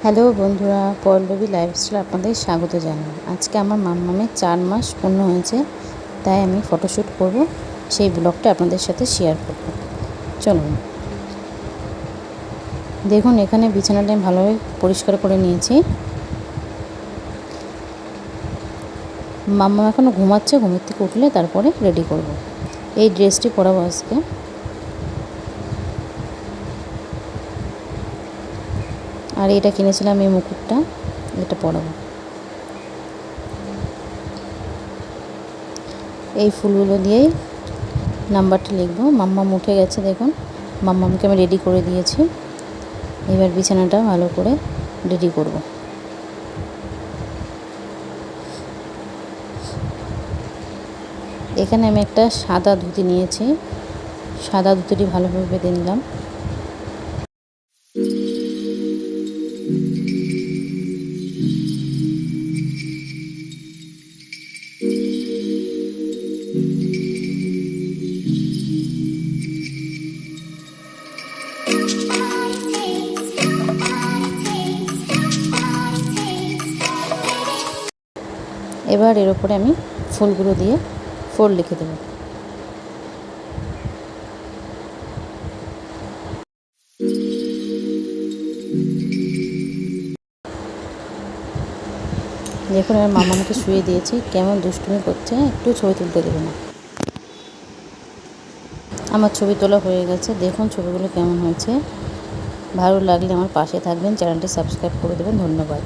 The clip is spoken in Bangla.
হ্যালো বন্ধুরা, পল্লবী লাইফস্টাইল আপনাদের স্বাগত জানাই। আজকে আমার মাম্মামের 4 মাস পূর্ণ হয়েছে, তাই আমি ফটোশ্যুট করব, সেই ব্লগটা আপনাদের সাথে শেয়ার করব। চলুন দেখুন, এখানে বিছানাটা আমি ভালোভাবে পরিষ্কার করে নিয়েছি। মাম্মাম এখনও ঘুমাচ্ছে, ঘুমের থেকে উঠলে তারপরে রেডি করব। এই ড্রেসটি পরাবো আজকে। আর এটা কিনেছিলাম, এই মুকুটটা, এটা পরাবো। এই ফুলগুলো দিয়েই নাম্বারটা লিখবো। মাম্মাম উঠে গেছে, দেখুন মাম্মামকে আমি রেডি করে দিয়েছি। এবার বিছানাটা ভালো করে রেডি করব। এখানে আমি একটা সাদা ধুতি নিয়েছি, সাদা ধুতিটি ভালোভাবে বেঁধে নিলাম। এবার এর উপরে আমি ফুলগুলো দিয়ে ফোল্ড লিখে দেবো। দেখুন, আমার মামাকে শুয়ে দিয়েছি, কেমন দুষ্টুমি করছে, একটু ছবি তুলতে দেবে না। আমার ছবি তোলা হয়ে গেছে, দেখুন ছবিগুলো কেমন হয়েছে। ভালো লাগলে আমার পাশে থাকবেন, চ্যানেলটি সাবস্ক্রাইব করে দেবেন। ধন্যবাদ।